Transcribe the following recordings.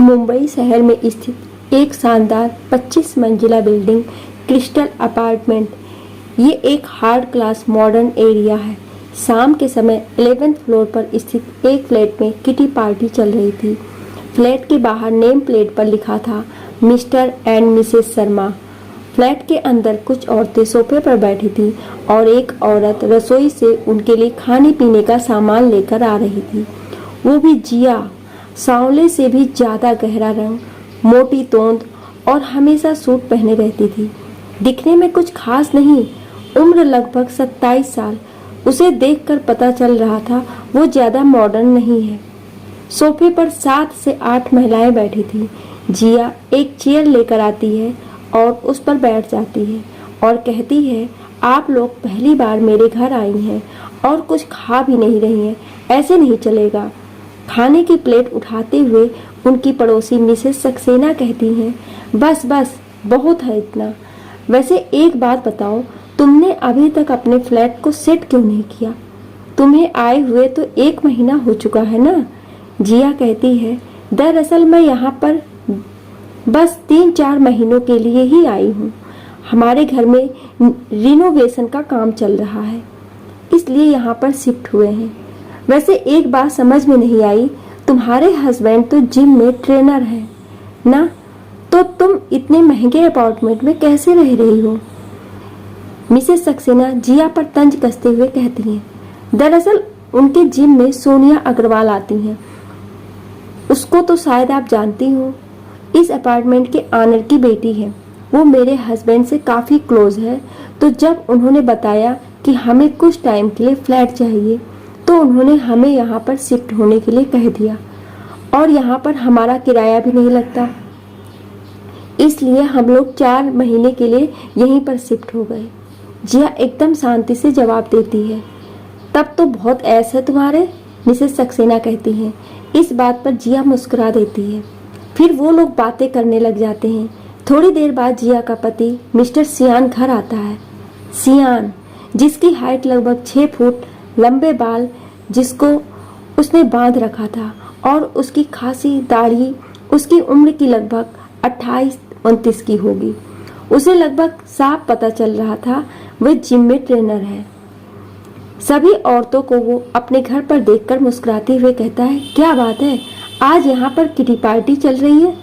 मुंबई शहर में स्थित एक शानदार 25 मंजिला बिल्डिंग क्रिस्टल अपार्टमेंट। ये एक हार्ड क्लास मॉडर्न एरिया है। शाम के समय 11th फ्लोर पर स्थित एक फ्लैट में किटी पार्टी चल रही थी। फ्लैट के बाहर नेम प्लेट पर लिखा था mister and Mrs Sharma. Flat के अंदर कुछ औरतें सोफे पर बैठी थी और एक औरत रसोई से उनके लिए खाने पीने का सामान लेकर आ रही थी। वो भी जिया, सांवले से भी ज्यादा गहरा रंग, मोटी तोंद और हमेशा सूट पहने रहती थी। दिखने में कुछ खास नहीं, उम्र लगभग 27 साल। उसे देखकर पता चल रहा था वो ज्यादा मॉडर्न नहीं है। सोफे पर 7 से 8 महिलाएं बैठी थी। जिया एक चेयर लेकर आती है और उस पर बैठ जाती है और कहती है, आप लोग पहली बार मेरे घर आई हैं और कुछ खा भी नहीं रही हैं, ऐसे नहीं चलेगा। खाने की प्लेट उठाते हुए उनकी पड़ोसी मिसेस सक्सेना कहती हैं, बस बस बहुत है इतना। वैसे एक बात बताओ, तुमने अभी तक अपने फ्लैट को सेट क्यों नहीं किया? तुम्हें आए हुए तो 1 महीना हो चुका है ना? जिया कहती है, दरअसल मैं यहाँ पर बस 3-4 महीनों के लिए ही आई हूँ। हमारे घर में रिनोवेशन का काम चल रहा है, इसलिए यहाँ पर शिफ्ट हुए हैं। वैसे एक बात समझ में नहीं आई, तुम्हारे हस्बैंड तो जिम में ट्रेनर है ना, तो तुम इतने महंगे अपार्टमेंट में कैसे रह रही हो? मिसेस सक्सेना जिया पर तंज कसते हुए कहती हैं, दरअसल उनके जिम में सोनिया अग्रवाल आती हैं। उसको तो शायद आप जानती हो, इस अपार्टमेंट के ऑनर की बेटी है। वो मेरे हस्बैंड से काफ़ी क्लोज है, तो जब उन्होंने बताया कि हमें कुछ टाइम के लिए फ्लैट चाहिए तो उन्होंने हमें यहाँ पर शिफ्ट होने के लिए कह दिया और यहाँ पर हमारा किराया भी नहीं लगता, इसलिए हम लोग 4 महीने के लिए यहीं पर शिफ्ट हो गए। जिया एकदम शांति से जवाब देती है, तब तो बहुत ऐश है तुम्हारे, मिसेस सक्सेना कहती हैं। इस बात पर जिया मुस्कुरा देती है। फिर वो लोग बातें करने लग जाते हैं। थोड़ी देर बाद जिया का पति मिस्टर सियान घर आता है। सियान, जिसकी हाइट लगभग 6 फुट, लंबे बाल जिसको उसने बांध रखा था और उसकी खासी दाढ़ी, उसकी उम्र की लगभग 28-29 की होगी। उसे लगभग साफ पता चल रहा था वह जिम में ट्रेनर है। सभी औरतों को वो अपने घर पर देखकर मुस्कुराते हुए कहता है, क्या बात है, आज यहाँ पर किटी पार्टी चल रही है?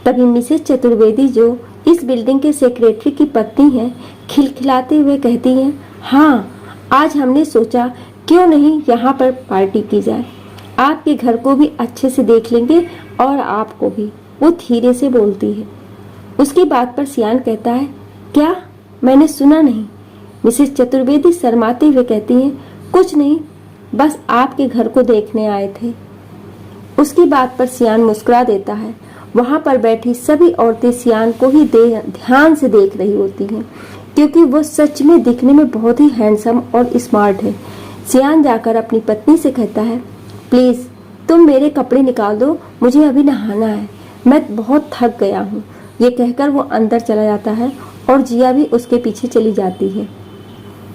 तभी मिसेस चतुर्वेदी, जो इस बिल्डिंग के सेक्रेटरी की पत्नी है, खिलखिलाते हुए कहती हैं, हाँ, आज हमने सोचा क्यों नहीं यहाँ पर पार्टी की जाए। आपके घर को भी अच्छे से देख लेंगे और आपको भी। वो धीरे से बोलती है। उसकी बात पर सियान कहता है, क्या? मैंने सुना नहीं। मिसेस चतुर्वेदी शर्माते हुए कहती हैं, कुछ नहीं, बस आपके घर को देखने आए थे। उसकी बात पर सियान मुस्कुरा देता है। वहां पर बैठी सभी औरतें सियान को ही ध्यान से देख रही होती हैं, क्योंकि वो सच में दिखने में बहुत ही हैंडसम और स्मार्ट है। सियान जाकर अपनी पत्नी से कहता है, प्लीज तुम मेरे कपड़े निकाल दो, मुझे अभी नहाना है, मैं बहुत थक गया हूँ। ये कहकर वो अंदर चला जाता है और जिया भी उसके पीछे चली जाती है।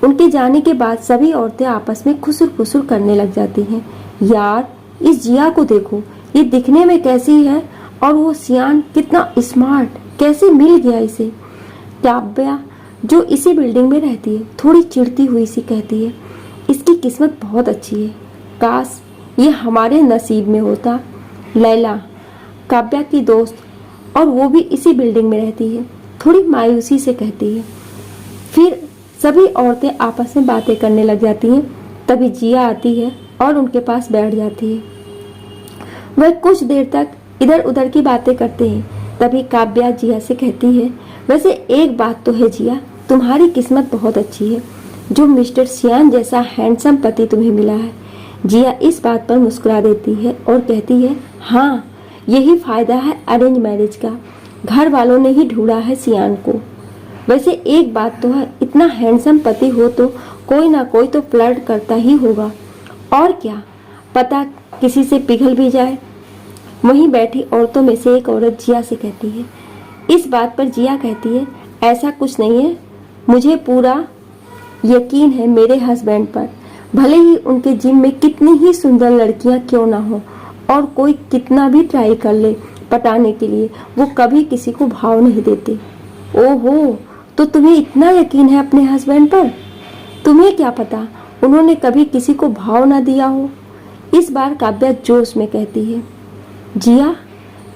उनके जाने के बाद सभी औरतें आपस में खुसुर फुसुर करने लग जाती हैं। यार, इस जिया को देखो, ये दिखने में कैसी है और वो सियान कितना स्मार्ट, कैसे मिल गया इसे। काव्या, जो इसी बिल्डिंग में रहती है, थोड़ी चिढ़ती हुई सी कहती है, इसकी किस्मत बहुत अच्छी है, काश ये हमारे नसीब में होता। लैला, काव्या की दोस्त, और वो भी इसी बिल्डिंग में रहती है, थोड़ी मायूसी से कहती है। फिर सभी औरतें आपस में बातें करने लग जाती हैं। तभी जिया आती है और उनके पास बैठ जाती है। वह कुछ देर तक इधर उधर की बातें करते हैं। तभी काव्या जिया से कहती है, वैसे एक बात तो है जिया, तुम्हारी किस्मत बहुत अच्छी है, जो मिस्टर सियान जैसा हैंडसम पति तुम्हें मिला है। जिया इस बात पर मुस्कुरा देती है और कहती है, हाँ, यही फायदा है अरेंज मैरिज का, घर वालों ने ही ढूंढा है सियान को। वैसे एक बात तो है, इतना हैंडसम पति हो तो कोई ना कोई तो फ्लर्ट करता ही होगा, और क्या पता किसी से पिघल भी जाए। वहीं बैठी औरतों में से एक औरत जिया से कहती है। इस बात पर जिया कहती है, ऐसा कुछ नहीं है, मुझे पूरा यकीन है मेरे हस्बैंड पर, भले ही उनके जिम में कितनी ही सुंदर लड़कियां क्यों ना हो और कोई कितना भी ट्राई कर ले, पटाने के लिए वो कभी किसी को भाव नहीं देते। ओहो, तो तुम्हें इतना यकीन है अपने हस्बैंड पर? तुम्हें क्या पता उन्होंने कभी किसी को भाव ना दिया हो। इस बार काव्या जोश में कहती है, जिया,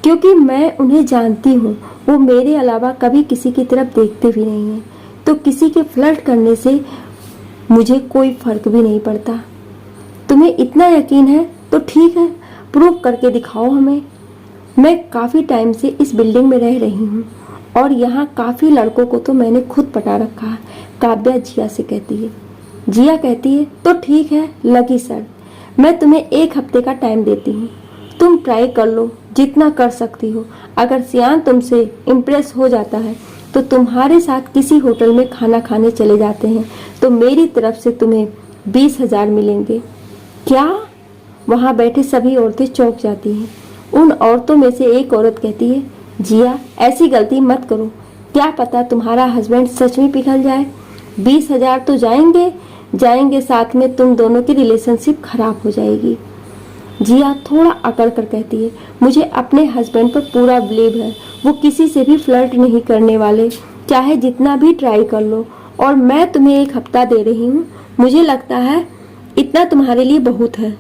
क्योंकि मैं उन्हें जानती हूँ, वो मेरे अलावा कभी किसी की तरफ देखते भी नहीं हैं, तो किसी के फ्लर्ट करने से मुझे कोई फर्क भी नहीं पड़ता। तुम्हें इतना यकीन है तो ठीक है, प्रूव करके दिखाओ हमें। मैं काफ़ी टाइम से इस बिल्डिंग में रह रही हूँ और यहाँ काफ़ी लड़कों को तो मैंने खुद पटा रखा है, काव्या जिया से कहती है। जिया कहती है, तो ठीक है लकी सर, मैं तुम्हें 1 हफ्ते का टाइम देती हूँ, तुम ट्राई कर लो जितना कर सकती हो। अगर सियान तुमसे इम्प्रेस हो जाता है तो तुम्हारे साथ किसी होटल में खाना खाने चले जाते हैं तो मेरी तरफ से तुम्हें 20,000 मिलेंगे। क्या? वहाँ बैठे सभी औरतें चौंक जाती हैं। उन औरतों में से एक औरत कहती है, जिया ऐसी गलती मत करो, क्या पता तुम्हारा हस्बैंड सच में पिघल जाए। 20,000 तो जाएंगे, साथ में तुम दोनों की रिलेशनशिप खराब हो जाएगी। जिया थोड़ा अकड़ कर कहती है, मुझे अपने हस्बैंड पर पूरा बिलीव है, वो किसी से भी फ्लर्ट नहीं करने वाले, चाहे जितना भी ट्राई कर लो, और मैं तुम्हें 1 हफ्ता दे रही हूँ, मुझे लगता है इतना तुम्हारे लिए बहुत है।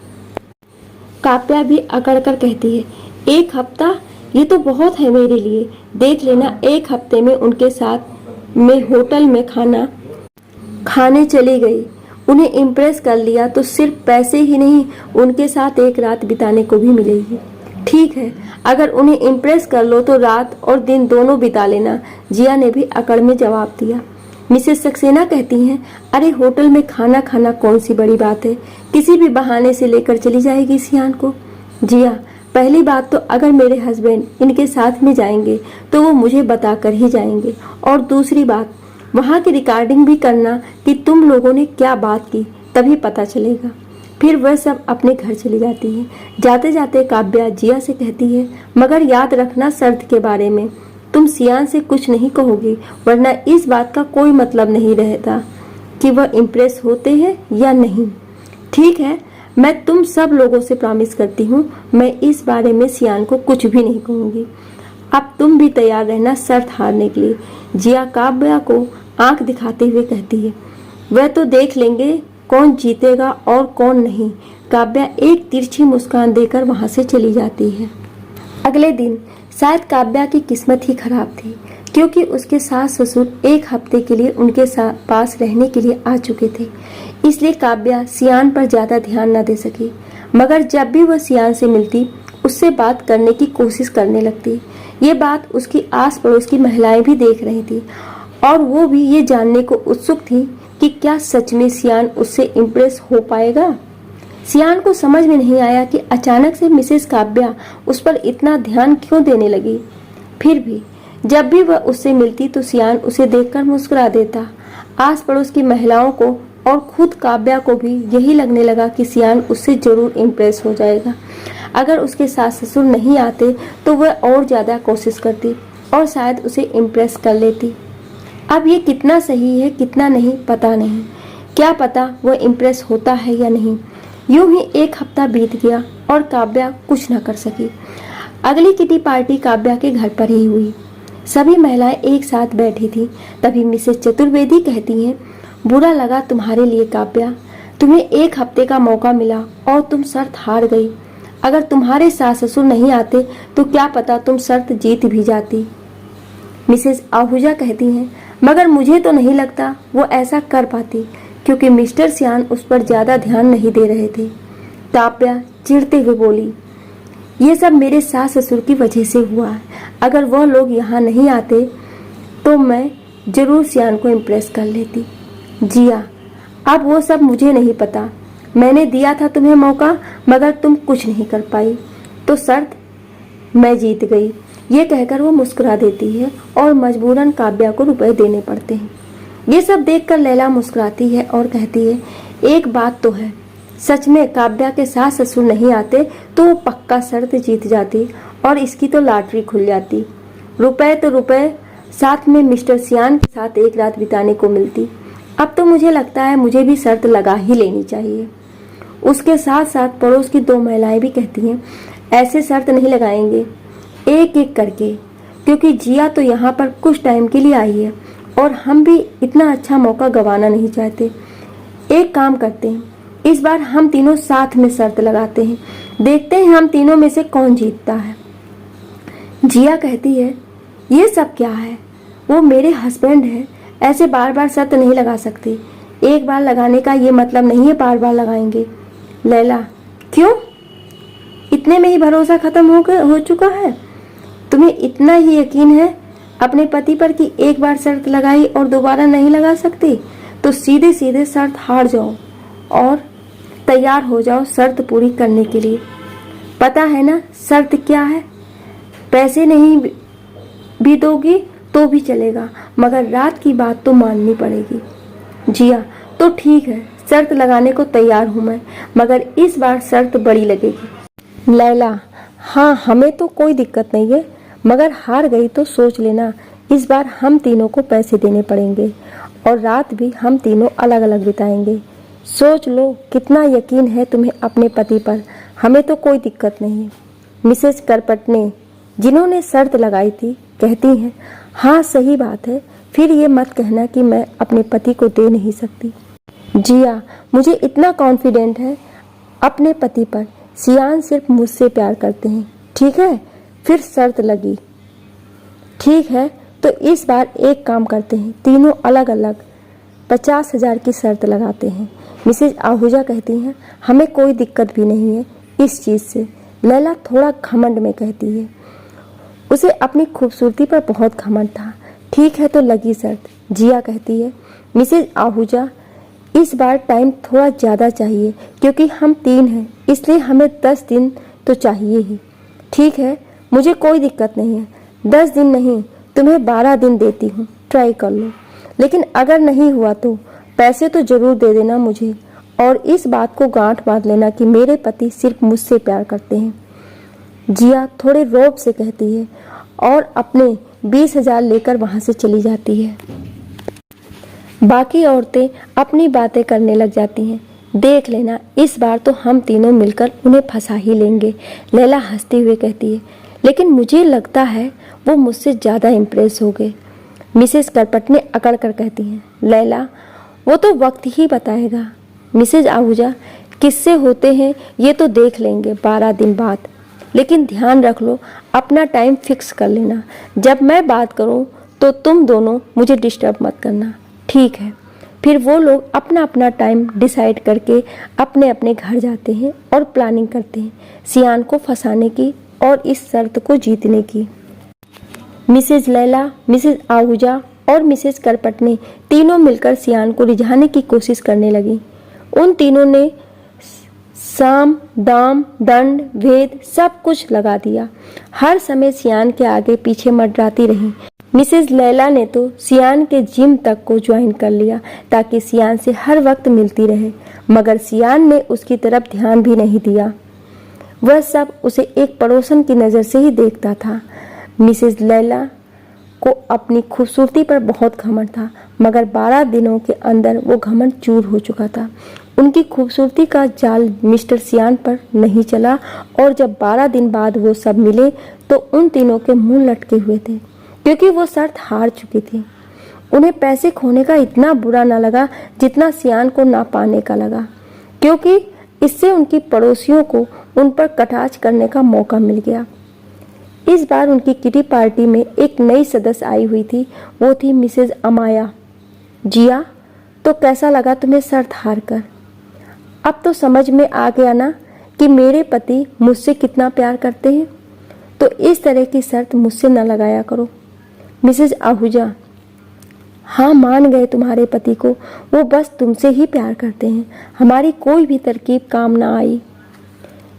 काव्या भी अकड़ कर कहती है, 1 हफ्ता? ये तो बहुत है मेरे लिए। देख लेना, 1 हफ्ते में उनके साथ मैं होटल में खाने चली गई, उन्हें इम्प्रेस कर लिया तो सिर्फ पैसे ही नहीं, उनके साथ 1 रात बिताने को भी मिलेगी। ठीक है, अगर उन्हें इम्प्रेस कर लो तो रात और दिन दोनों बिता लेना, जिया ने भी अकड़ में जवाब दिया। मिसेस सक्सेना कहती हैं, अरे होटल में खाना खाना कौन सी बड़ी बात है, किसी भी बहाने से लेकर चली जाएगी सियान को। जिया, पहली बात तो अगर मेरे हस्बैंड इनके साथ में जाएंगे तो वो मुझे बता कर ही जाएंगे, और दूसरी बात, वहाँ की रिकॉर्डिंग भी करना कि तुम लोगों ने क्या बात की, तभी पता चलेगा। फिर वह सब अपने घर चली जाती है। जाते जाते काव्या जिया से कहती है, मगर याद रखना शर्त के बारे में, तुम सियान से कुछ नहीं कहोगी, वरना इस बात का कोई मतलब नहीं रहता कि वह इम्प्रेस होते हैं या नहीं। ठीक है, मैं तुम सब लोगों से प्रॉमिस करती हूँ, मैं इस बारे में सियान को कुछ भी नहीं कहूँगी। अब तुम भी तैयार रहना शर्त हारने के लिए। जिया काव्या को आंख दिखाते हुए कहती है, वह तो देख लेंगे कौन जीतेगा और कौन नहीं। काव्या एक तिरछी मुस्कान देकर वहां से चली जाती है। अगले दिन शायद काव्या की किस्मत ही खराब थी, क्योंकि उसके सास ससुर 1 हफ्ते के लिए उनके पास रहने के लिए आ चुके थे, इसलिए काव्या सियान पर ज्यादा ध्यान न दे सकी। मगर जब भी वह सियान से मिलती, उससे बात करने की कोशिश करने लगती। ये बात उसकी आस पड़ोस की महिलाएं भी देख रही थी, और वो भी ये जानने को उत्सुक थी कि क्या सच में सियान उससे इम्प्रेस हो पाएगा। सियान को समझ में नहीं आया कि अचानक से मिसेस काव्या उस पर इतना ध्यान क्यों देने लगी। फिर भी जब भी वह उससे मिलती तो सियान उसे देखकर मुस्कुरा देता। आस पड़ोस की महिलाओं को और खुद काव्या को भी यही लगने लगा कि सियान उससे जरूर इम्प्रेस हो जाएगा। अगर उसके सास ससुर नहीं आते तो वह और ज्यादा कोशिश करती और शायद उसे इम्प्रेस कर लेती। अब ये कितना सही है कितना नहीं पता नहीं, क्या पता वह इम्प्रेस होता है या नहीं। यूं ही 1 हफ्ता बीत गया और काव्या कुछ न कर सकी। अगली किटी पार्टी काव्या के घर पर ही हुई। सभी महिलाएं एक साथ बैठी थी। तभी मिसेस चतुर्वेदी कहती हैं, बुरा लगा तुम्हारे लिए काव्या, तुम्हें 1 हफ्ते का मौका मिला और तुम शर्त हार गई। अगर तुम्हारे सास ससुर नहीं आते तो क्या पता तुम शर्त जीत भी जाती। मिसेस आहूजा कहती हैं, मगर मुझे तो नहीं लगता वो ऐसा कर पाती, क्योंकि मिस्टर सियान उस पर ज्यादा ध्यान नहीं दे रहे थे। काव्या चिढ़ते हुए बोली, ये सब मेरे सास ससुर की वजह से हुआ है। अगर वह लोग यहाँ नहीं आते तो मैं जरूर सियान को इम्प्रेस कर लेती। जिया, अब वो सब मुझे नहीं पता, मैंने दिया था तुम्हें मौका मगर तुम कुछ नहीं कर पाई, तो शर्त मैं जीत गई। ये कहकर वो मुस्कुरा देती है और मजबूरन काव्या को रुपए देने पड़ते हैं। ये सब देखकर लैला मुस्कुराती है और कहती है, एक बात तो है, सच में काव्या के सास ससुर नहीं आते तो वो पक्का शर्त जीत जाती और इसकी तो लॉटरी खुल जाती। रुपए तो रुपए, साथ में मिस्टर सियान के साथ 1 रात बिताने को मिलती। अब तो मुझे लगता है मुझे भी शर्त लगा ही लेनी चाहिए। उसके साथ साथ पड़ोस की 2 महिलाएं भी कहती हैं, ऐसे शर्त नहीं लगाएंगे, एक एक करके, क्योंकि जिया तो यहाँ पर कुछ टाइम के लिए आई है और हम भी इतना अच्छा मौका गंवाना नहीं चाहते। एक काम करते हैं, इस बार हम तीनों साथ में शर्त लगाते हैं, देखते हैं हम तीनों में से कौन जीतता है। जिया कहती है, ये सब क्या है? वो मेरे हस्बैंड है, ऐसे बार बार शर्त नहीं लगा सकते। एक बार लगाने का ये मतलब नहीं है बार बार लगाएंगे। लैला, क्यों? इतने में ही भरोसा खत्म हो चुका है? तुम्हें इतना ही यकीन है अपने पति पर कि एक बार शर्त लगाई और दोबारा नहीं लगा सकती? तो सीधे सीधे शर्त हार जाओ और तैयार हो जाओ शर्त पूरी करने के लिए। पता है ना शर्त क्या है? पैसे नहीं भी दोगी तो भी चलेगा, मगर रात की बात तो माननी पड़ेगी। जिया, तो ठीक है, शर्त लगाने को तैयार हूँ मैं, मगर इस बार शर्त बड़ी लगेगी। लैला, हाँ हमें तो कोई दिक्कत नहीं है, मगर हार गई तो सोच लेना इस बार हम तीनों को पैसे देने पड़ेंगे और रात भी हम तीनों अलग अलग बिताएंगे। सोच लो कितना यकीन है तुम्हें अपने पति पर। हमें तो कोई दिक्कत नहीं है। मिसेस करपटने, जिन्होंने शर्त लगाई थी, कहती हैं, हाँ सही बात है, फिर ये मत कहना कि मैं अपने पति को दे नहीं सकती। जिया, मुझे इतना कॉन्फिडेंट है अपने पति पर, सियान सिर्फ मुझसे प्यार करते हैं। ठीक है, फिर शर्त लगी। ठीक है, तो इस बार एक काम करते हैं, तीनों अलग अलग 50,000 की शर्त लगाते हैं। मिसेज आहूजा कहती हैं, हमें कोई दिक्कत भी नहीं है इस चीज़ से। लैला थोड़ा घमंड में कहती है, उसे अपनी खूबसूरती पर बहुत घमंड था। ठीक है, तो लगी शर्त। जिया कहती है, मिसेज आहूजा इस बार टाइम थोड़ा ज़्यादा चाहिए, क्योंकि हम 3 हैं, इसलिए हमें 10 दिन तो चाहिए ही। ठीक है, मुझे कोई दिक्कत नहीं है, 10 दिन नहीं, तुम्हें 12 दिन देती हूँ, ट्राई कर लो। लेकिन अगर नहीं हुआ तो पैसे तो जरूर दे देना मुझे, और इस बात को गांठ बांध लेना कि मेरे पति सिर्फ मुझसे प्यार करते हैं। जिया थोड़े रौब से कहती है और अपने 20,000 लेकर वहां से चली जाती है। बाकी औरतें अपनी बातें करने लग जाती हैं। देख लेना, इस बार तो हम तीनों मिलकर उन्हें फंसा ही लेंगे। लैला हंसते हुए कहती है, लेकिन मुझे लगता है वो मुझसे ज़्यादा इम्प्रेस हो गए। मिसेस करपटने अकड़ कर कहती हैं, लैला वो तो वक्त ही बताएगा। मिसेज आहूजा, किससे होते हैं ये तो देख लेंगे 12 दिन बाद, लेकिन ध्यान रख लो अपना टाइम फिक्स कर लेना। जब मैं बात करूं तो तुम दोनों मुझे डिस्टर्ब मत करना। ठीक है। फिर वो लोग अपना अपना टाइम डिसाइड करके अपने अपने घर जाते हैं और प्लानिंग करते हैं सियान को फंसाने की और इस शर्त को जीतने की। मिसेज लैला, मिसेज आहूजा और मिसेज करपटने तीनों मिलकर सियान को रिझाने की कोशिश करने लगी। उन तीनों ने साम, दाम, दंड, भेद सब कुछ लगा दिया। हर समय सियान के आगे पीछे मंडराती रही। मिसेज लैला ने तो सियान के जिम तक को ज्वाइन कर लिया ताकि सियान से हर वक्त मिलती रहे, मगर सियान ने उसकी तरफ ध्यान भी नहीं दिया। वह सब उसे एक पड़ोसन की नज़र से ही देखता था। मिसेज लैला को अपनी खूबसूरती पर बहुत घमंड था, मगर 12 दिनों के अंदर वो घमंड चूर हो चुका था। उनकी खूबसूरती का जाल मिस्टर सियान पर नहीं चला और जब 12 दिन बाद वो सब मिले तो उन तीनों के मुंह लटके हुए थे, क्योंकि वो शर्त हार चुकी थी। उन्हें पैसे खोने का इतना बुरा न लगा जितना सियान को ना पाने का लगा, क्योंकि इससे उनकी पड़ोसियों को उन पर कटाक्ष करने का मौका मिल गया। इस बार उनकी किटी पार्टी में एक नई सदस्य आई हुई थी, वो थी मिसेज अमाया। जिया, तो कैसा लगा तुम्हें शर्त हार कर? अब तो समझ में आ गया ना कि मेरे पति मुझसे कितना प्यार करते हैं, तो इस तरह की शर्त मुझसे न लगाया करो। मिसेज आहूजा, हाँ मान गए तुम्हारे पति को, वो बस तुमसे ही प्यार करते हैं, हमारी कोई भी तरकीब काम ना आई।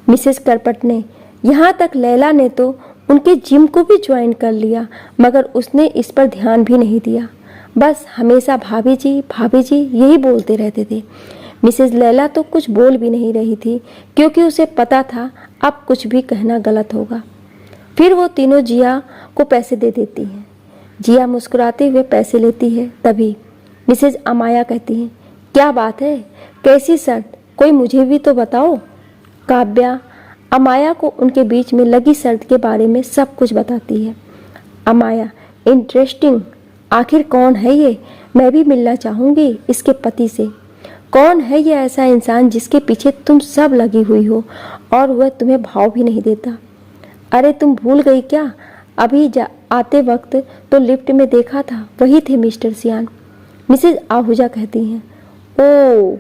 मिसेज करपटने, यहाँ तक लैला ने तो उनके जिम को भी ज्वाइन कर लिया, मगर उसने इस पर ध्यान भी नहीं दिया। बस हमेशा भाभी जी यही बोलते रहते थे। मिसेज लैला तो कुछ बोल भी नहीं रही थी, क्योंकि उसे पता था अब कुछ भी कहना गलत होगा। फिर वो तीनों जिया को पैसे दे देती हैं। जिया मुस्कुराते हुए पैसे लेती है। तभी मिसेज अमाया कहती हैं, क्या बात है, कैसी शर्त, कोई मुझे भी तो बताओ। काव्या, अमाया को उनके बीच में लगी शर्त के बारे में सब कुछ बताती है। अमाया, इंटरेस्टिंग, आखिर कौन है ये? मैं भी मिलना चाहूँगी इसके पति से। कौन है ये ऐसा इंसान जिसके पीछे तुम सब लगी हुई हो और वह तुम्हें भाव भी नहीं देता? अरे तुम भूल गई क्या? अभी आते वक्त तो लिफ्ट में देखा था, वही थे मिस्टर सियान। मिसेज आहूजा कहती हैं। ओह,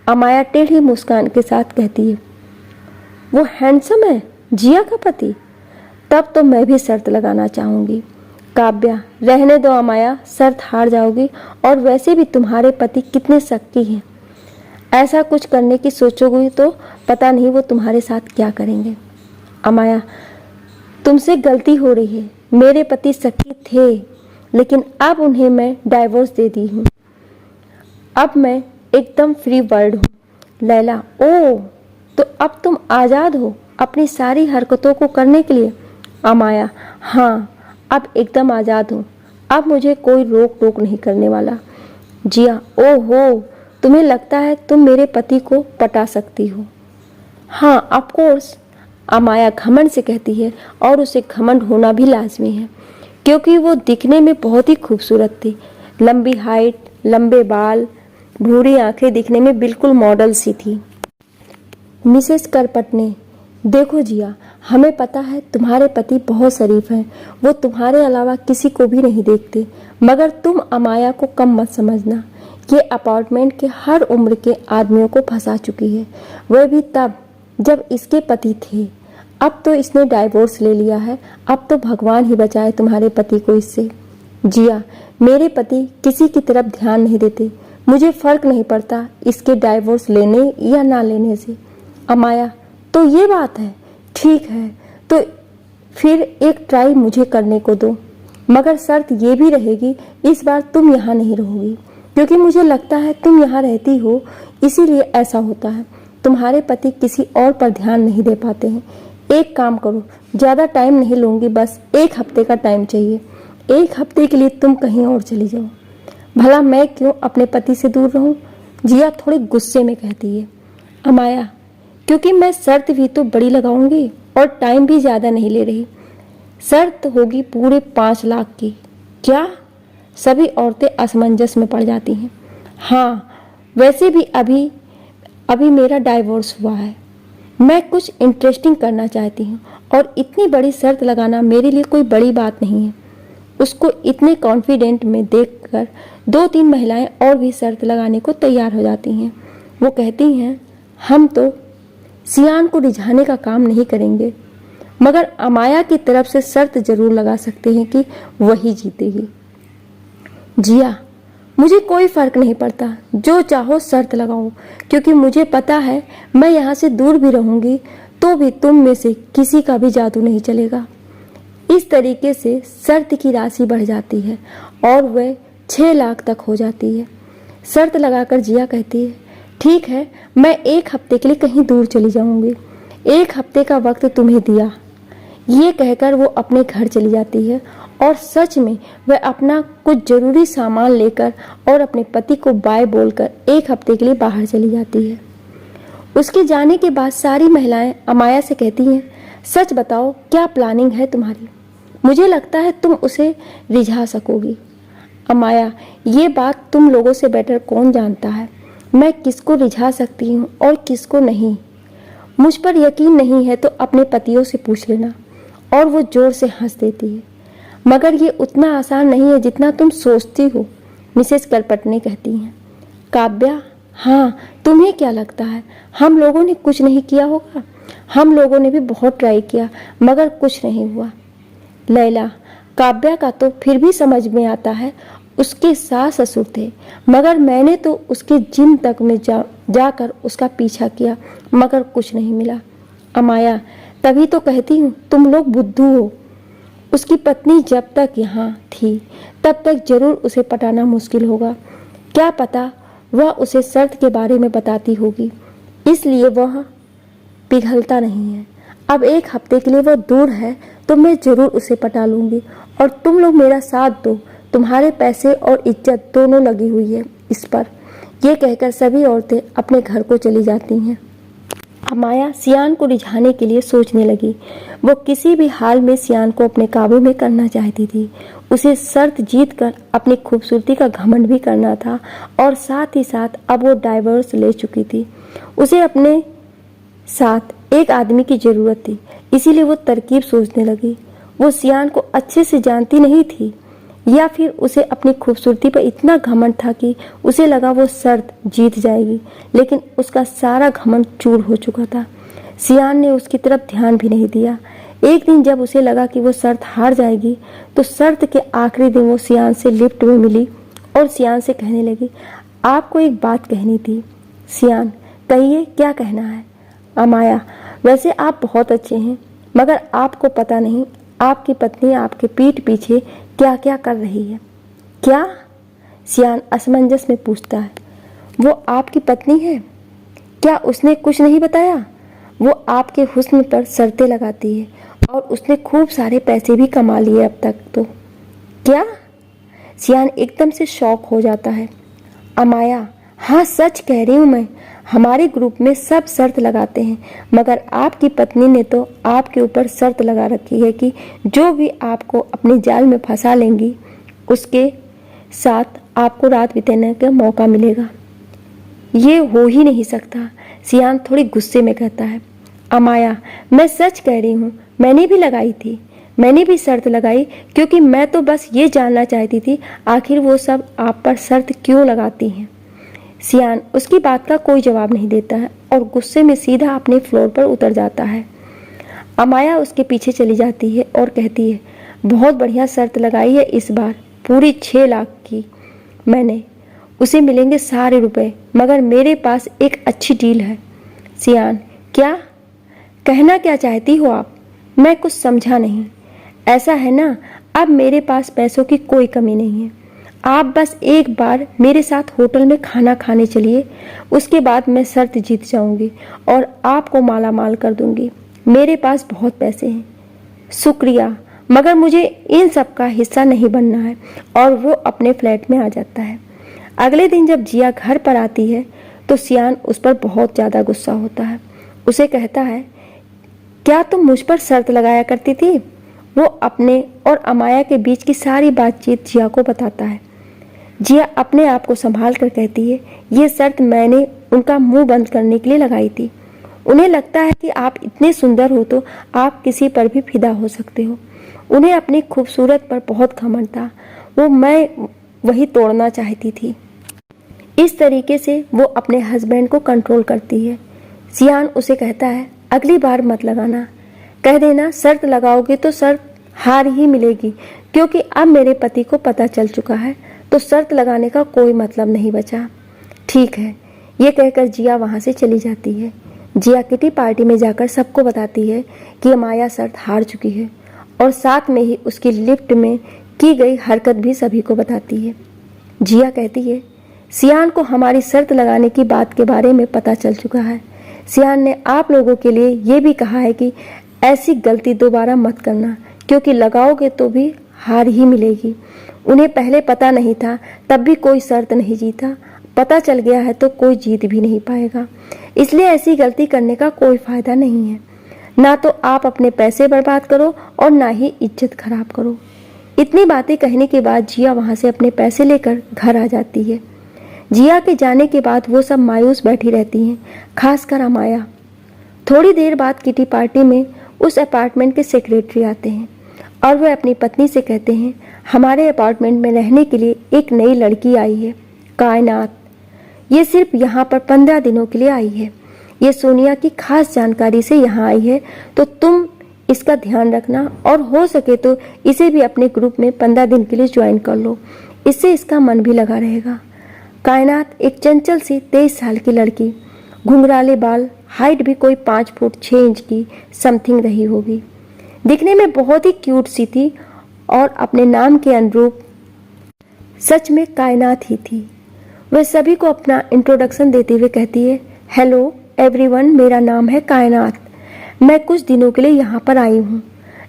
अमाया टेढ़ी मुस्कान के साथ कहती है। वो हैंडसम है, जिया का पति? तब तो मैं भी शर्त लगाना चाहूँगी। काव्या, रहने दो अमाया, शर्त हार जाओगी, और वैसे भी तुम्हारे पति कितने शक्की हैं। ऐसा कुछ करने की सोचोगी तो पता नहीं वो तुम्हारे साथ क्या करेंगे। अमाया, तुमसे गलती हो रही है। मेरे पति शक्की थे, लेकिन अब उन्हें मैं डाइवोर्स दे दी हूँ। अब मैं एकदम फ्री बर्ड हूँ। लैला, ओह, तो अब तुम आज़ाद हो अपनी सारी हरकतों को करने के लिए? अमाया, हाँ, अब एकदम आज़ाद हूँ। अब मुझे कोई रोक टोक नहीं करने वाला। जिया, ओहो, तुम्हें लगता है तुम मेरे पति को पटा सकती हो? हाँ, ऑफ कोर्स, अमाया घमंड से कहती है, और उसे घमंड होना भी लाजमी है, क्योंकि वो दिखने में बहुत ही खूबसूरत थी। लंबी हाइट, लंबे बाल, भूरी आंखें, दिखने में बिल्कुल मॉडल सी थी। मिसेस करपट ने, देखो जिया, हमें पता है तुम्हारे पति बहुत शरीफ हैं, वो तुम्हारे अलावा किसी को भी नहीं देखते, मगर तुम अमाया को कम मत समझना। ये अपार्टमेंट के हर उम्र के आदमियों को फंसा चुकी है, वह भी तब जब इसके पति थे। अब तो इसने डाइवोर्स ले लिया है, अब तो भगवान ही बचाए तुम्हारे पति को इससे। जिया, मेरे पति किसी की तरफ ध्यान नहीं देते, मुझे फर्क नहीं पड़ता इसके डाइवोर्स लेने या ना लेने से। अमाया, तो ये बात है, ठीक है, तो फिर एक ट्राई मुझे करने को दो, मगर शर्त ये भी रहेगी, इस बार तुम यहाँ नहीं रहोगी, क्योंकि मुझे लगता है तुम यहाँ रहती हो, इसीलिए ऐसा होता है। तुम्हारे पति किसी और पर ध्यान नहीं दे पाते हैं। एक काम करो, ज़्यादा टाइम नहीं लूँगी, बस 1 हफ्ते का टाइम चाहिए। 1 हफ्ते के लिए तुम कहीं और चली जाओ। भला मैं क्यों अपने पति से दूर रहूं? जिया थोड़े गुस्से में कहती है। अमाया, क्योंकि मैं शर्त भी तो बड़ी लगाऊंगी और टाइम भी ज़्यादा नहीं ले रही। शर्त होगी पूरे 5 लाख की। क्या? सभी औरतें असमंजस में पड़ जाती हैं। हाँ, वैसे भी अभी मेरा डाइवोर्स हुआ है। मैं कुछ इंटरेस्टिंग करना चाहती हूँ, और इतनी बड़ी शर्त लगाना मेरे लिए कोई बड़ी बात नहीं है। उसको इतने कॉन्फिडेंट में देखकर 2-3 महिलाएं और भी शर्त लगाने को तैयार हो जाती हैं। वो कहती हैं, हम तो सियान को रिझाने का काम नहीं करेंगे, मगर अमाया की तरफ से शर्त जरूर लगा सकते हैं कि वही जीतेगी। जिया, मुझे कोई फर्क नहीं पड़ता, जो चाहो शर्त लगाओ, क्योंकि मुझे पता है मैं यहाँ से दूर भी रहूँगी तो भी तुम में से किसी का भी जादू नहीं चलेगा। इस तरीके से शर्त की राशि बढ़ जाती है और वह 6 लाख तक हो जाती है। शर्त लगाकर जिया कहती है, ठीक है, मैं 1 हफ्ते के लिए कहीं दूर चली जाऊंगी। 1 हफ्ते का वक्त तुम्हें दिया। ये कहकर वो अपने घर चली जाती है, और सच में वह अपना कुछ जरूरी सामान लेकर और अपने पति को बाय बोलकर 1 हफ्ते के लिए बाहर चली जाती है। उसके जाने के बाद सारी महिलाएं अमाया से कहती हैं, सच बताओ, क्या प्लानिंग है तुम्हारी? मुझे लगता है तुम उसे रिझा सकोगी। अमाया, ये बात तुम लोगों से बेटर कौन जानता है, मैं किसको रिझा सकती हूँ और किसको नहीं। मुझ पर यकीन नहीं है तो अपने पतियों से पूछ लेना। और वो जोर से हंस देती है। मगर ये उतना आसान नहीं है जितना तुम सोचती हो, मिसेस करपट ने कहती हैं। काव्या, हाँ, तुम्हें क्या लगता है हम लोगों ने कुछ नहीं किया होगा? हम लोगों ने भी बहुत ट्राई किया, मगर कुछ नहीं हुआ। लैला, काव्या का तो फिर भी समझ में आता है, उसके सास ससुर थे, मगर मैंने तो उसके जिम तक में जाकर उसका पीछा किया, मगर कुछ नहीं मिला। अमाया, तभी तो कहती हूँ तुम लोग बुद्धू हो। उसकी पत्नी जब तक यहाँ थी तब तक जरूर उसे पटाना मुश्किल होगा। क्या पता वह उसे शर्त के बारे में बताती होगी, इसलिए वह पिघलता नहीं है। अब 1 हफ्ते के लिए वह दूर है तो मैं जरूर उसे पटा लूँगी, और तुम लोग मेरा साथ दो, तुम्हारे पैसे और इज्जत दोनों लगी हुई है इस पर। यह कहकर सभी औरतें अपने घर को चली जाती हैं। अमाया सियान को रिझाने के लिए सोचने लगी। वो किसी भी हाल में सियान को अपने काबू में करना चाहती थी। उसे शर्त जीत कर अपनी खूबसूरती का घमंड भी करना था और साथ ही साथ अब वो डाइवोर्स ले चुकी थी। उसे अपने साथ एक आदमी की ज़रूरत थी, इसीलिए वो तरकीब सोचने लगी। वो सियान को अच्छे से जानती नहीं थी या फिर उसे अपनी खूबसूरती पर इतना घमंड था कि उसे लगा वो शर्त जीत जाएगी, लेकिन उसका सारा घमंड चूर हो चुका था। सियान ने उसकी तरफ ध्यान भी नहीं दिया। एक दिन जब उसे लगा कि वो शर्त हार जाएगी तो शर्त के आखिरी दिन वो सियान से लिफ्ट में मिली और सियान से कहने लगी, आपको एक बात कहनी थी। सियान, कहिए, क्या कहना है? अमाया, वैसे आप बहुत अच्छे हैं, मगर आपको पता नहीं आपकी पत्नी आपके पीठ पीछे क्या क्या कर रही है। क्या? सियान असमंजस में पूछता है। वो आपकी पत्नी है? क्या उसने कुछ नहीं बताया? वो आपके हुस्न पर शर्तें लगाती है और उसने खूब सारे पैसे भी कमा लिए अब तक तो। क्या? सियान एकदम से शॉक हो जाता है। अमाया, हाँ सच कह रही हूँ मैं। हमारे ग्रुप में सब शर्त लगाते हैं, मगर आपकी पत्नी ने तो आपके ऊपर शर्त लगा रखी है कि जो भी आपको अपने जाल में फंसा लेंगी उसके साथ आपको रात बिताने का मौका मिलेगा। ये हो ही नहीं सकता, सियान थोड़ी गुस्से में कहता है। अमाया, मैं सच कह रही हूँ, मैंने भी लगाई थी। मैंने भी शर्त लगाई क्योंकि मैं तो बस ये जानना चाहती थी आखिर वो सब आप पर शर्त क्यों लगाती हैं। सियान उसकी बात का कोई जवाब नहीं देता है और गुस्से में सीधा अपने फ्लोर पर उतर जाता है। अमाया उसके पीछे चली जाती है और कहती है, बहुत बढ़िया शर्त लगाई है इस बार, पूरी 6 लाख की। मैंने उसे मिलेंगे सारे रुपए, मगर मेरे पास एक अच्छी डील है। सियान, क्या? कहना क्या चाहती हो आप? मैं कुछ समझा नहीं। ऐसा है ना, अब मेरे पास पैसों की कोई कमी नहीं है। आप बस एक बार मेरे साथ होटल में खाना खाने चलिए, उसके बाद मैं शर्त जीत जाऊंगी और आपको माला माल कर दूंगी। मेरे पास बहुत पैसे हैं। शुक्रिया, मगर मुझे इन सब का हिस्सा नहीं बनना है। और वो अपने फ्लैट में आ जाता है। अगले दिन जब जिया घर पर आती है तो सियान उस पर बहुत ज़्यादा गुस्सा होता है। उसे कहता है, क्या तुम मुझ पर शर्त लगाया करती थी? वो अपने और अमाया के बीच की सारी बातचीत जिया को बताता है। जिया अपने आप को संभाल कर कहती है, ये शर्त मैंने उनका मुंह बंद करने के लिए लगाई थी। उन्हें लगता है कि आप इतने सुंदर हो तो आप किसी पर भी फिदा हो सकते हो। उन्हें अपनी खूबसूरत पर बहुत घमंड था। मैं वही तोड़ना चाहती थी। इस तरीके से वो अपने हस्बैंड को कंट्रोल करती है। सियान उसे कहता है, अगली बार मत लगाना। कह देना शर्त लगाओगे तो शर्त हार ही मिलेगी, क्योंकि अब मेरे पति को पता चल चुका है तो शर्त लगाने का कोई मतलब नहीं बचा। ठीक है, ये कहकर जिया वहाँ से चली जाती है। जिया किटी पार्टी में जाकर सबको बताती है कि अमाया शर्त हार चुकी है और साथ में ही उसकी लिफ्ट में की गई हरकत भी सभी को बताती है। जिया कहती है, सियान को हमारी शर्त लगाने की बात के बारे में पता चल चुका है। सियान ने आप लोगों के लिए ये भी कहा है कि ऐसी गलती दोबारा मत करना, क्योंकि लगाओगे तो भी हार ही मिलेगी। उन्हें पहले पता नहीं था, तब भी कोई शर्त नहीं जीता। पता चल गया है तो कोई जीत भी नहीं पाएगा। इसलिए ऐसी गलती करने का कोई फायदा नहीं है। ना तो आप अपने पैसे बर्बाद करो और ना ही इज्जत खराब करो। इतनी बातें कहने के बाद जिया वहाँ से अपने पैसे लेकर घर आ जाती है। जिया के जाने के बाद वो सब मायूस बैठी रहती हैं, खासकर अमाया। थोड़ी देर बाद किटी पार्टी में उस अपार्टमेंट के सेक्रेटरी आते हैं और वह अपनी पत्नी से कहते हैं, हमारे अपार्टमेंट में रहने के लिए एक नई लड़की आई है, कायनात। ये सिर्फ यहाँ पर 15 दिनों के लिए आई है। ये सोनिया की खास जानकारी से यहाँ आई है, तो तुम इसका ध्यान रखना और हो सके तो इसे भी अपने ग्रुप में 15 दिन के लिए ज्वाइन कर लो। इससे इसका मन भी लगा रहेगा। कायनात एक चंचल सी 23 साल की लड़की, घुंघराले बाल, हाइट भी कोई 5 फुट 6 इंच की समथिंग रही होगी। दिखने में बहुत ही क्यूट सी थी और अपने नाम के अनुरूप सच में कायनात ही थी। वह सभी को अपना इंट्रोडक्शन देते हुए कहती है, हेलो एवरीवन, मेरा नाम है कायनात। मैं कुछ दिनों के लिए यहाँ पर आई हूँ।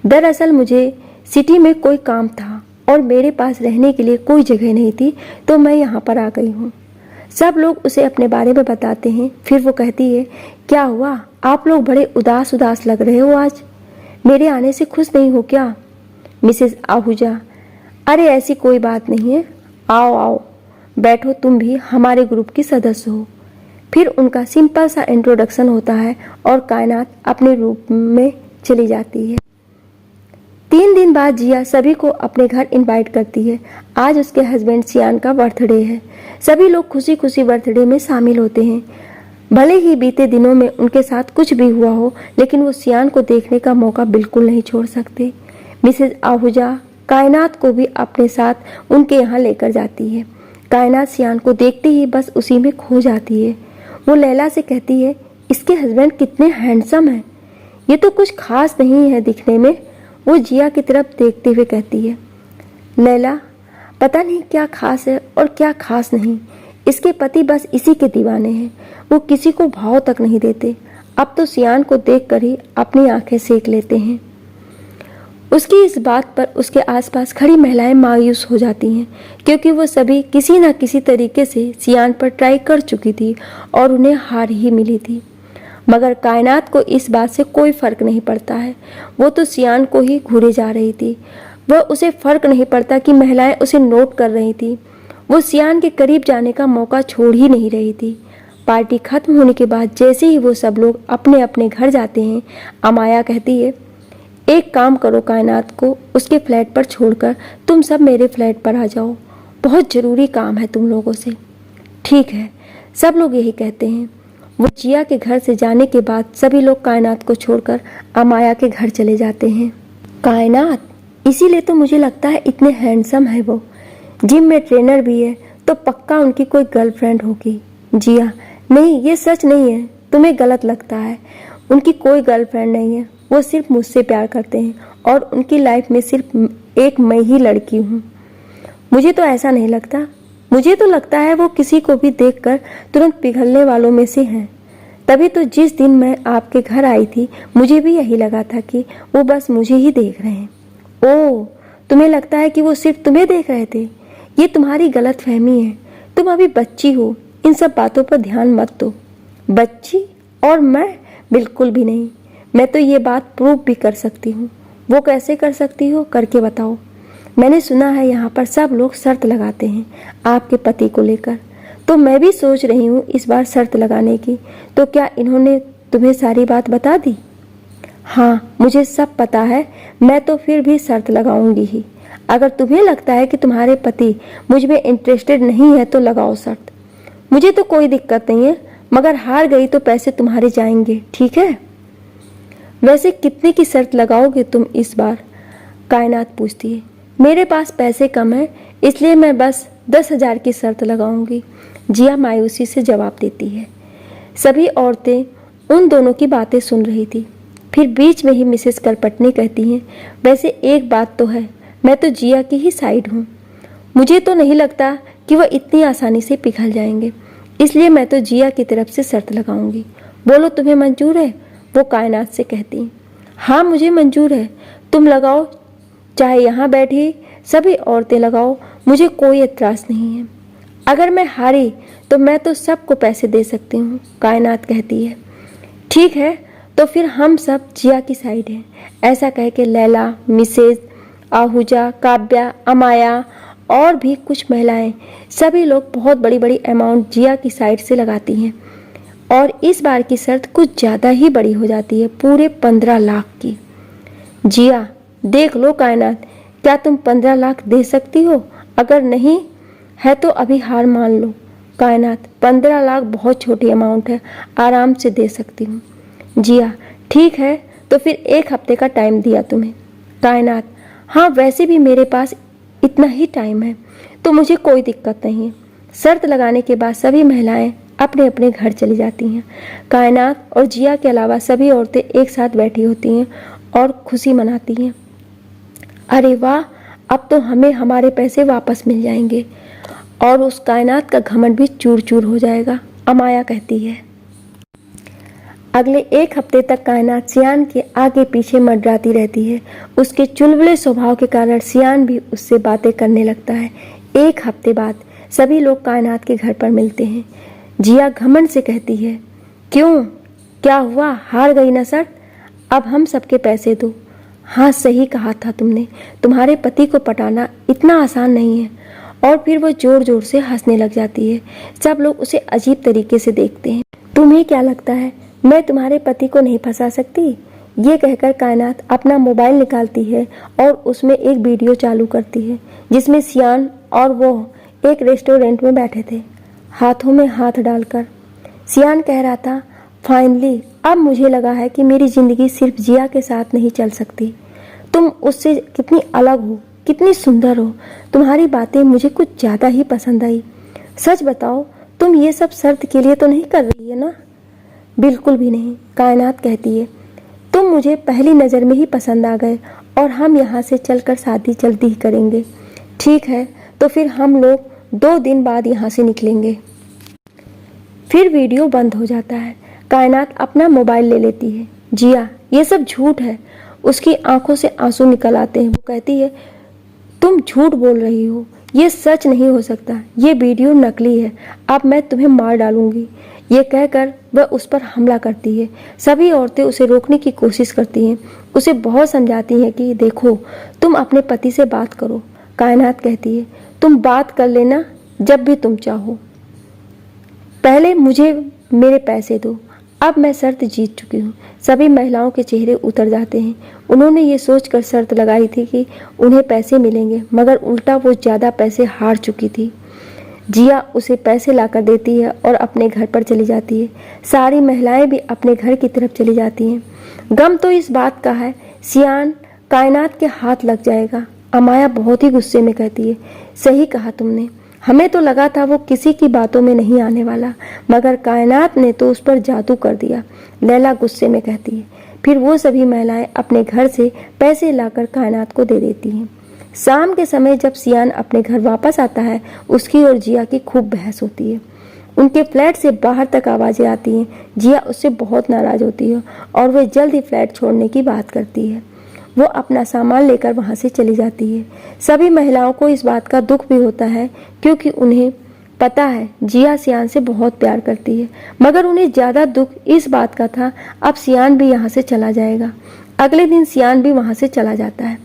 दरअसल मुझे सिटी में कोई काम था और मेरे पास रहने के लिए कोई जगह नहीं थी, तो मैं यहाँ पर आ गई हूँ। सब लोग उसे अपने बारे में बताते हैं। फिर वो कहती है, क्या हुआ, आप लोग बड़े उदास उदास लग रहे हो आज, मेरे आने से खुश नहीं हो क्या? मिसेस आहूजा, अरे ऐसी कोई बात नहीं है, आओ आओ बैठो, तुम भी हमारे ग्रुप की सदस्य हो। फिर उनका सिंपल सा इंट्रोडक्शन होता है और कायनात अपने रूप में चली जाती है। 3 दिन बाद जिया सभी को अपने घर इनवाइट करती है। आज उसके हस्बैंड सियान का बर्थडे है। सभी लोग खुशी खुशी बर्थडे में शामिल होते हैं। भले ही बीते दिनों में उनके साथ कुछ भी हुआ हो, लेकिन वो सियान को देखने का मौका बिल्कुल नहीं छोड़ सकते। मिसेस आहूजा कायनात को भी अपने साथ उनके यहाँ लेकर जाती है। कायनात सियान को देखते ही बस उसी में खो जाती है। वो लैला से कहती है, इसके हस्बैंड कितने हैंडसम हैं, ये तो कुछ खास नहीं है दिखने में। वो जिया की तरफ देखते हुए कहती है, लैला पता नहीं क्या खास है और क्या खास नहीं, इसके पति बस इसी के दीवाने हैं, वो किसी को भाव तक नहीं देते। अब तो सियान को देखकर ही अपनी आंखें सेक लेते हैं। उसकी इस बात पर उसके आसपास खड़ी महिलाएं मायूस हो जाती हैं, क्योंकि वो सभी किसी न किसी तरीके से सियान पर ट्राई कर चुकी थी और उन्हें हार ही मिली थी। मगर कायनात को इस बात से कोई फर्क नहीं पड़ता है। वो तो सियान को ही घूरे जा रही थी। वह उसे फर्क नहीं पड़ता कि महिलाएं उसे नोट कर रही थी। वो सियान के करीब जाने का मौका छोड़ ही नहीं रही थी। पार्टी खत्म होने के बाद जैसे ही वो सब लोग अपने अपने घर जाते हैं, अमाया कहती है, एक काम करो, कायनात को उसके फ्लैट पर छोड़कर तुम सब मेरे फ्लैट पर आ जाओ, बहुत ज़रूरी काम है तुम लोगों से। ठीक है, सब लोग यही कहते हैं। वो जिया के घर से जाने के बाद सभी लोग कायनात को छोड़कर अमाया के घर चले जाते हैं। कायनात, इसीलिए तो मुझे लगता है इतने हैंडसम है वो, जिम में ट्रेनर भी है, तो पक्का उनकी कोई गर्लफ्रेंड होगी। जिया, नहीं ये सच नहीं है, तुम्हें गलत लगता है, उनकी कोई गर्लफ्रेंड नहीं है, वो सिर्फ मुझसे प्यार करते हैं और उनकी लाइफ में सिर्फ एक मैं ही लड़की हूँ। मुझे तो ऐसा नहीं लगता, मुझे तो लगता है वो किसी को भी देखकर तुरंत पिघलने वालों में से हैं। तभी तो जिस दिन मैं आपके घर आई थी मुझे भी यही लगा था कि वो बस मुझे ही देख रहे हैं। ओह, तुम्हें लगता है कि वो सिर्फ तुम्हें देख रहे थे? ये तुम्हारी गलत फहमी है, तुम अभी बच्ची हो, इन सब बातों पर ध्यान मत दो। बच्ची? और मैं? बिल्कुल भी नहीं, मैं तो ये बात प्रूव भी कर सकती हूँ। वो कैसे कर सकती हो, करके बताओ। मैंने सुना है यहाँ पर सब लोग शर्त लगाते हैं आपके पति को लेकर, तो मैं भी सोच रही हूँ इस बार शर्त लगाने की। तो क्या इन्होंने तुम्हें सारी बात बता दी? हाँ, मुझे सब पता है, मैं तो फिर भी शर्त लगाऊंगी ही। अगर तुम्हें लगता है कि तुम्हारे पति मुझ में इंटरेस्टेड नहीं है तो लगाओ शर्त, मुझे तो कोई दिक्कत नहीं है, मगर हार गई तो पैसे तुम्हारे जाएंगे, ठीक है? वैसे कितने की शर्त लगाओगे तुम इस बार? कायनात पूछती है। मेरे पास पैसे कम है, इसलिए मैं बस 10,000 की शर्त लगाऊंगी, जिया मायूसी से जवाब देती है। सभी औरतें उन दोनों की बातें सुन रही थी। फिर बीच में ही मिसेस करपटनी कहती हैं, वैसे एक बात तो है, मैं तो जिया की ही साइड हूँ। मुझे तो नहीं लगता कि वह इतनी आसानी से पिघल जाएंगे, इसलिए मैं तो जिया की तरफ से शर्त लगाऊंगी। बोलो, तुम्हें मंजूर है? वो कायनात से कहती। हाँ, मुझे मंजूर है, तुम लगाओ, चाहे यहाँ बैठी सभी औरतें लगाओ, मुझे कोई एतराज़ नहीं है। अगर मैं हारी तो मैं तो सबको पैसे दे सकती हूँ, कायनात कहती है। ठीक है, तो फिर हम सब जिया की साइड हैं। ऐसा कह के लैला, मिसेस आहूजा, काव्या, अमाया और भी कुछ महिलाएं, सभी लोग बहुत बड़ी बड़ी अमाउंट जिया की साइड से लगाती हैं। और इस बार की शर्त कुछ ज़्यादा ही बड़ी हो जाती है, पूरे 15 लाख की। जिया, देख लो कायनात, क्या तुम 15 लाख दे सकती हो? अगर नहीं है तो अभी हार मान लो। कायनात, 15 लाख बहुत छोटी अमाउंट है, आराम से दे सकती हूँ। जिया, ठीक है, तो फिर 1 हफ्ते का टाइम दिया तुम्हें। कायनात, हाँ, वैसे भी मेरे पास इतना ही टाइम है, तो मुझे कोई दिक्कत नहीं है। शर्त लगाने के बाद सभी महिलाएं अपने अपने घर चली जाती हैं। कायनात और जिया के अलावा सभी औरतें एक साथ बैठी होती हैं और खुशी मनाती हैं। अरे वाह, अब तो हमें हमारे पैसे वापस मिल जाएंगे और उस कायनात का घमंड भी चूर चूर हो जाएगा, अमाया कहती है। अगले 1 हफ्ते तक कायनात सियान के आगे पीछे मंडराती रहती है। उसके चुलबुले स्वभाव के कारण सियान भी उससे बातें करने लगता है। 1 हफ्ते बाद सभी लोग कायनात के घर पर मिलते हैं। जिया घमंड से कहती है, क्यों, क्या हुआ, हार गई ना शर्त? अब हम सबके पैसे दो। हाँ, सही कहा था तुमने, तुम्हारे पति को पटाना इतना आसान नहीं है। और फिर वो जोर जोर से हंसने लग जाती है। सब लोग उसे अजीब तरीके से देखते हैं। तुम्हें क्या लगता है मैं तुम्हारे पति को नहीं फंसा सकती? ये कहकर कायनात अपना मोबाइल निकालती है और उसमें एक वीडियो चालू करती है जिसमें सियान और वो एक रेस्टोरेंट में बैठे थे, हाथों में हाथ डालकर। सियान कह रहा था, फाइनली अब मुझे लगा है कि मेरी जिंदगी सिर्फ जिया के साथ नहीं चल सकती। तुम उससे कितनी अलग हो, कितनी सुंदर हो। तुम्हारी बातें मुझे कुछ ज़्यादा ही पसंद आई। सच बताओ, तुम ये सब शर्त के लिए तो नहीं कर रही है ना? बिल्कुल भी नहीं, कायनात कहती है। तुम मुझे पहली नज़र में ही पसंद आ गए और हम यहाँ से चलकर शादी जल्दी ही करेंगे। ठीक है, तो फिर हम लोग 2 दिन बाद यहाँ से निकलेंगे। फिर वीडियो बंद हो जाता है। कायनात अपना मोबाइल ले लेती है। जिया, ये सब झूठ है। उसकी आंखों से आंसू निकल आते हैं। वो कहती है, तुम झूठ बोल रही हो, ये सच नहीं हो सकता, ये वीडियो नकली है, अब मैं तुम्हें मार डालूंगी। ये कहकर वह उस पर हमला करती है। सभी औरतें उसे रोकने की कोशिश करती हैं, उसे बहुत समझाती हैं कि देखो, तुम अपने पति से बात करो। कायनात कहती है, तुम बात कर लेना जब भी तुम चाहो, पहले मुझे मेरे पैसे दो। अब मैं शर्त जीत चुकी हूँ। सभी महिलाओं के चेहरे उतर जाते हैं। उन्होंने ये सोचकर शर्त लगाई थी कि उन्हें पैसे मिलेंगे, मगर उल्टा वो ज़्यादा पैसे हार चुकी थी। जिया उसे पैसे लाकर देती है और अपने घर पर चली जाती है। सारी महिलाएं भी अपने घर की तरफ चली जाती हैं। गम तो इस बात का है, सियान कायनात के हाथ लग जाएगा। अमाया बहुत ही गुस्से में कहती है, सही कहा तुमने, हमें तो लगा था वो किसी की बातों में नहीं आने वाला, मगर कायनात ने तो उस पर जादू कर दिया। लैला गुस्से में कहती है। फिर वो सभी महिलाएं अपने घर से पैसे लाकर कायनात को दे देती हैं। शाम के समय जब सियान अपने घर वापस आता है, उसकी और जिया की खूब बहस होती है। उनके फ्लैट से बाहर तक आवाज़ें आती हैं। जिया उससे बहुत नाराज़ होती है और वह जल्द ही फ्लैट छोड़ने की बात करती है। वो अपना सामान लेकर वहाँ से चली जाती है। सभी महिलाओं को इस बात का दुख भी होता है, क्योंकि उन्हें पता है जिया सियान से बहुत प्यार करती है, मगर उन्हें ज़्यादा दुख इस बात का था, अब सियान भी यहाँ से चला जाएगा। अगले दिन सियान भी वहाँ से चला जाता है।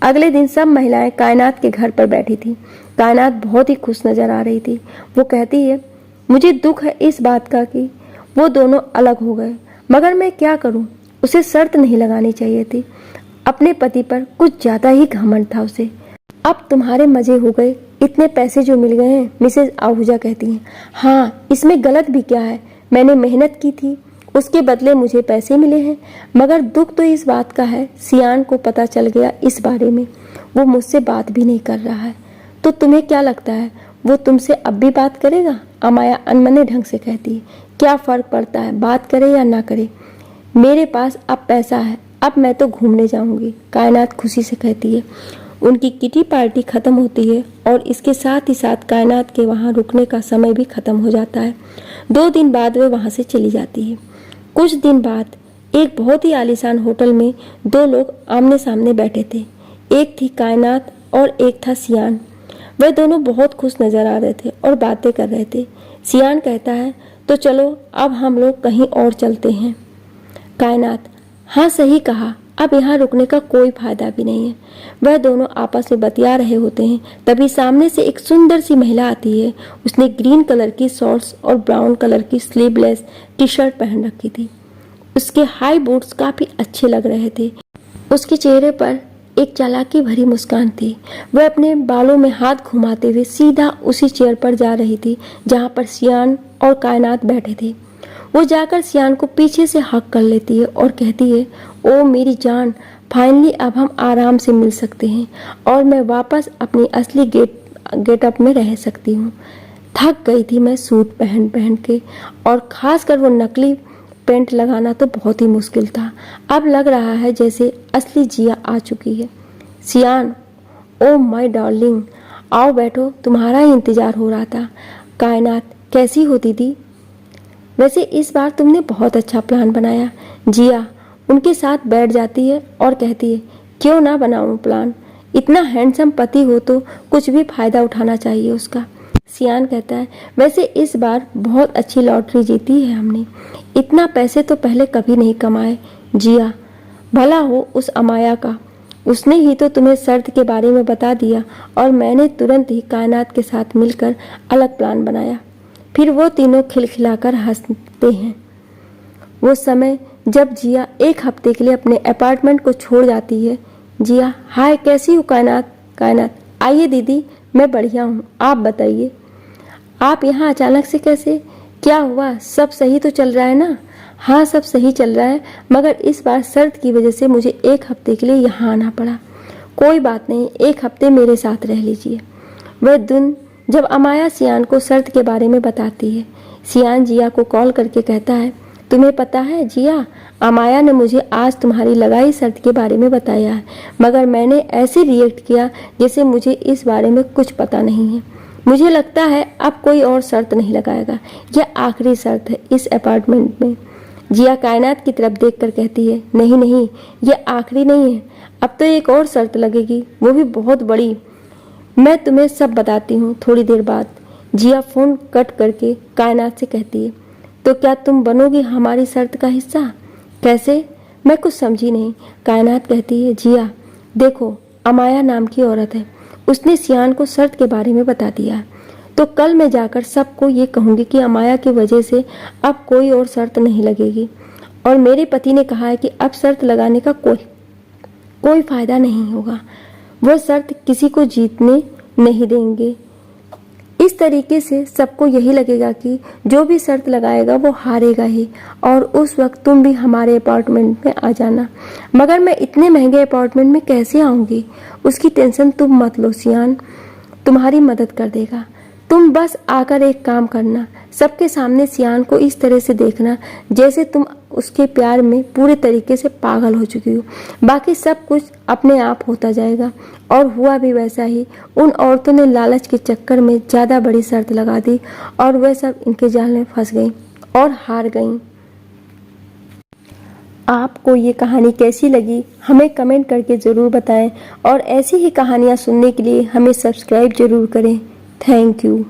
अगले दिन सब महिलाएं कायनात के घर पर बैठी थी। कायनात बहुत ही खुश नजर आ रही थी। वो कहती है, मुझे दुख है इस बात का कि वो दोनों अलग हो गए, मगर मैं क्या करूं, उसे शर्त नहीं लगानी चाहिए थी। अपने पति पर कुछ ज्यादा ही घमंड था उसे। अब तुम्हारे मजे हो गए, इतने पैसे जो मिल गए हैं, मिसेज आहूजा कहती हैं। हाँ, इसमें गलत भी क्या है, मैंने मेहनत की थी, उसके बदले मुझे पैसे मिले हैं। मगर दुख तो इस बात का है, सियान को पता चल गया इस बारे में, वो मुझसे बात भी नहीं कर रहा है। तो तुम्हें क्या लगता है वो तुमसे अब भी बात करेगा? अमाया अनमने ढंग से कहती है, क्या फ़र्क पड़ता है बात करे या ना करे, मेरे पास अब पैसा है, अब मैं तो घूमने जाऊंगी। कायनात खुशी से कहती है। उनकी किटी पार्टी ख़त्म होती है और इसके साथ ही साथ कायनात के वहाँ रुकने का समय भी ख़त्म हो जाता है। 2 दिन बाद वे वहाँ से चली जाती है। कुछ दिन बाद एक बहुत ही आलीशान होटल में 2 लोग आमने सामने बैठे थे। एक थी कायनात और एक था सियान। वे दोनों बहुत खुश नजर आ रहे थे और बातें कर रहे थे। सियान कहता है, तो चलो अब हम लोग कहीं और चलते हैं। कायनात, हाँ सही कहा, अब यहाँ रुकने का कोई फायदा भी नहीं है। वह दोनों आपस में बतिया रहे होते हैं, तभी सामने से एक सुंदर सी महिला आती है। उसने ग्रीन कलर की शॉर्ट्स और ब्राउन कलर की स्लीवलेस टी शर्ट पहन रखी थी। उसके हाई बूट्स काफी अच्छे लग रहे थे। उसके चेहरे पर एक चालाकी भरी मुस्कान थी। वह अपने बालों में हाथ घुमाते हुए सीधा उसी चेयर पर जा रही थी जहाँ पर सियान और कायनात बैठे थे। वो जाकर सियान को पीछे से हक कर लेती है और कहती है, ओ मेरी जान, फाइनली अब हम आराम से मिल सकते हैं और मैं वापस अपनी असली गेटअप में रह सकती हूँ। थक गई थी मैं सूट पहन पहन के, और खासकर वो नकली पेंट लगाना तो बहुत ही मुश्किल था। अब लग रहा है जैसे असली जिया आ चुकी है। सियान, ओ माय डार्लिंग, आओ बैठो, तुम्हारा ही इंतजार हो रहा था। कायनात, कैसी हो दीदी? वैसे इस बार तुमने बहुत अच्छा प्लान बनाया। जिया उनके साथ बैठ जाती है और कहती है, क्यों ना बनाऊं प्लान, इतना हैंडसम पति हो तो कुछ भी फायदा उठाना चाहिए उसका। सियान कहता है, वैसे इस बार बहुत अच्छी लॉटरी जीती है हमने। इतना पैसे तो पहले कभी नहीं कमाए। जिया, भला हो उस अमाया का, उसने ही तो तुम्हें शर्त के बारे में बता दिया और मैंने तुरंत ही कायनात के साथ मिलकर अलग प्लान बनाया। फिर वो तीनों खिलखिलाकर हंसते हैं। वो समय जब जिया एक हफ्ते के लिए अपने अपार्टमेंट को छोड़ जाती है। जिया, हाय कैसी हो कायनात? कायनात, आइए दीदी, मैं बढ़िया हूँ, आप बताइए। आप यहाँ अचानक से कैसे? क्या हुआ, सब सही तो चल रहा है ना? हाँ सब सही चल रहा है, मगर इस बार शर्त की वजह से मुझे एक हफ्ते के लिए यहाँ आना पड़ा। कोई बात नहीं, एक हफ्ते मेरे साथ रह लीजिए। वह दिन जब अमाया सियान को शर्त के बारे में बताती है। सियान जिया को कॉल करके कहता है, तुम्हें पता है जिया, अमाया ने मुझे आज तुम्हारी लगाई शर्त के बारे में बताया है, मगर मैंने ऐसे रिएक्ट किया जैसे मुझे इस बारे में कुछ पता नहीं है। मुझे लगता है अब कोई और शर्त नहीं लगाएगा, यह आखिरी शर्त है इस अपार्टमेंट में। जिया कायनात की तरफ देखकर कहती है, नहीं नहीं, यह आखिरी नहीं है, अब तो एक और शर्त लगेगी, वो भी बहुत बड़ी। मैं तुम्हें सब बताती हूँ थोड़ी देर बाद। जिया फोन कट करके कायनात से कहती है, तो क्या तुम बनोगी हमारी शर्त का हिस्सा? कैसे? मैं कुछ समझी नहीं। कायनात कहती है, जिया देखो, अमाया नाम की औरत है, उसने सियान को शर्त के बारे में बता दिया, तो कल मैं जाकर सबको ये कहूँगी कि अमाया की वजह से अब कोई और शर्त नहीं लगेगी, और मेरे पति ने कहा है कि अब शर्त लगाने का कोई फायदा नहीं होगा। वो शर्त किसी को जीतने नहीं देंगे। इस तरीके से सबको यही लगेगा कि जो भी शर्त लगाएगा वो हारेगा ही, और उस वक्त तुम भी हमारे अपार्टमेंट में आ जाना। मगर मैं इतने महंगे अपार्टमेंट में कैसे आऊँगी? उसकी टेंशन तुम मत लो, सियान तुम्हारी मदद कर देगा। तुम बस आकर एक काम करना, सबके सामने सियान को इस तरह से देखना जैसे तुम उसके प्यार में पूरे तरीके से पागल हो चुकी हो। बाकी सब कुछ अपने आप होता जाएगा। और हुआ भी वैसा ही। उन औरतों ने लालच के चक्कर में ज़्यादा बड़ी शर्त लगा दी और वह सब इनके जाल में फंस गई और हार गईं। आपको ये कहानी कैसी लगी हमें कमेंट करके ज़रूर बताएं, और ऐसी ही कहानियाँ सुनने के लिए हमें सब्सक्राइब ज़रूर करें। Thank you.